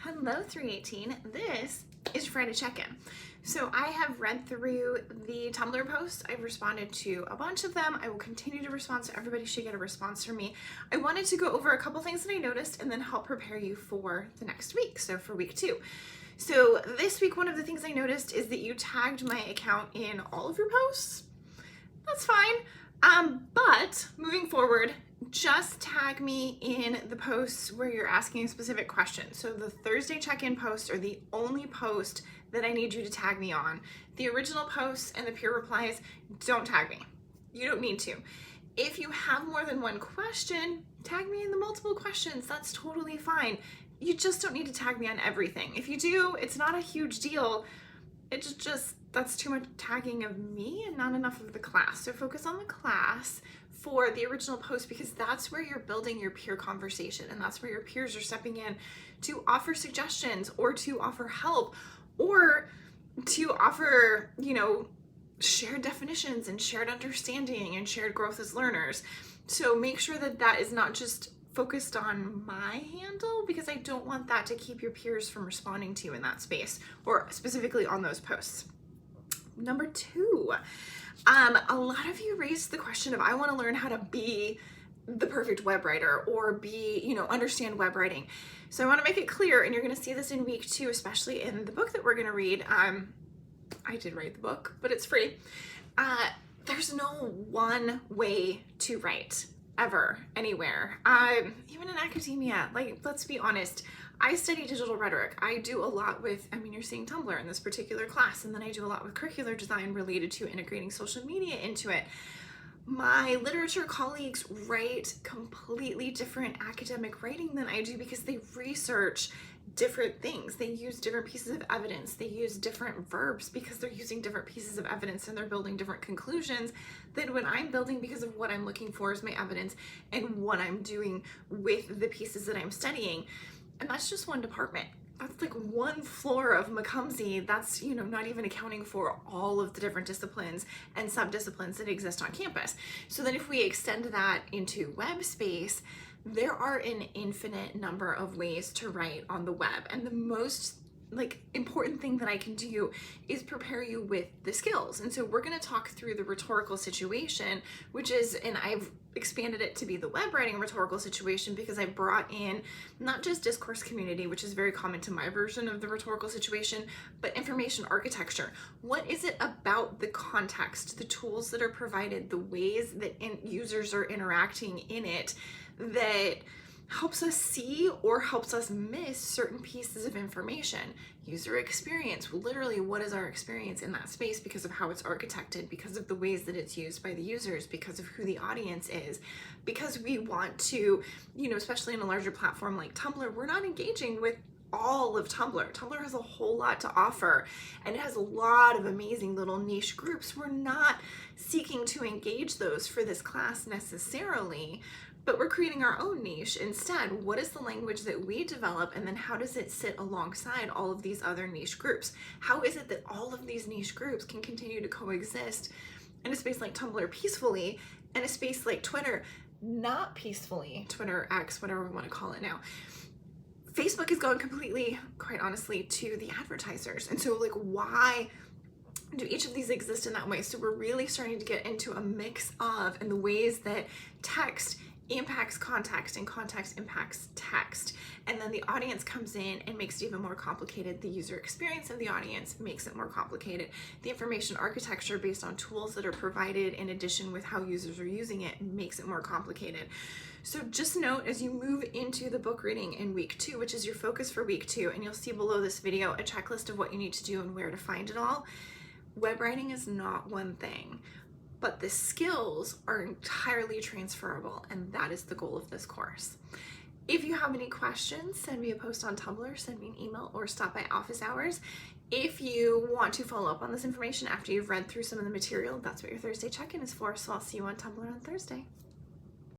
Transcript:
Hello 318, this is your Friday check-in. So I have read through the Tumblr posts. I've responded to a bunch of them. I will continue to respond, so everybody should get a response from me. I wanted to go over a couple things that I noticed and then help prepare you for the next week, so for week 2. So this week, one of the things I noticed is that you tagged my account in all of your posts. That's fine. But moving forward, just tag me in the posts where you're asking a specific question. So the Thursday check-in posts are the only post that I need you to tag me on. The original posts and the peer replies, don't tag me. You don't need to. If you have more than one question, tag me in the multiple questions. That's totally fine. You just don't need to tag me on everything. If you do, it's not a huge deal. It's just, that's too much tagging of me and not enough of the class. So focus on the class for the original post, because that's where you're building your peer conversation, and that's where your peers are stepping in to offer suggestions or to offer help or to offer, shared definitions and shared understanding and shared growth as learners. So make sure that that is not just focused on my handle, because I don't want that to keep your peers from responding to you in that space or specifically on those posts. Number 2, a lot of you raised the question of, I want to learn how to be the perfect web writer or be, understand web writing. So I want to make it clear, and you're going to see this in week 2, especially in the book that we're going to read. I did write the book, but it's free. There's no one way to write ever, anywhere. Even in academia, let's be honest. I study digital rhetoric. I do a lot with, you're seeing Tumblr in this particular class, and then I do a lot with curricular design related to integrating social media into it. My literature colleagues write completely different academic writing than I do because they research different things. They use different pieces of evidence. They use different verbs because they're using different pieces of evidence, and they're building different conclusions than when I'm building because of what I'm looking for as my evidence and what I'm doing with the pieces that I'm studying. And that's just one department. That's like one floor of Macumsey. That's, not even accounting for all of the different disciplines and subdisciplines that exist on campus. So then if we extend that into web space, there are an infinite number of ways to write on the web. And the most important thing that I can do is prepare you with the skills. And so we're going to talk through the rhetorical situation, which is, and I've expanded it to be the web writing rhetorical situation because I brought in not just discourse community, which is very common to my version of the rhetorical situation, but information architecture. What is it about the context, the tools that are provided, the ways that users are interacting in it that helps us see or helps us miss certain pieces of information? User experience, literally what is our experience in that space because of how it's architected, because of the ways that it's used by the users, because of who the audience is, because we want to, especially in a larger platform like Tumblr, we're not engaging with all of Tumblr. Tumblr has a whole lot to offer, and it has a lot of amazing little niche groups. We're not seeking to engage those for this class necessarily, but we're creating our own niche instead. What is the language that we develop, and then how does it sit alongside all of these other niche groups? How is it that all of these niche groups can continue to coexist in a space like Tumblr peacefully, and a space like Twitter not peacefully? Twitter, X, whatever we want to call it now. Facebook is going completely, quite honestly, to the advertisers. And so why do each of these exist in that way? So we're really starting to get into a mix of, and the ways that text impacts context and context impacts text. And then the audience comes in and makes it even more complicated. The user experience of the audience makes it more complicated. The information architecture based on tools that are provided in addition with how users are using it makes it more complicated. So just note, as you move into the book reading in week 2, which is your focus for week 2, and you'll see below this video a checklist of what you need to do and where to find it all. Web writing is not one thing, but the skills are entirely transferable, and that is the goal of this course. If you have any questions, send me a post on Tumblr, send me an email, or stop by office hours. If you want to follow up on this information after you've read through some of the material, that's what your Thursday check-in is for, so I'll see you on Tumblr on Thursday.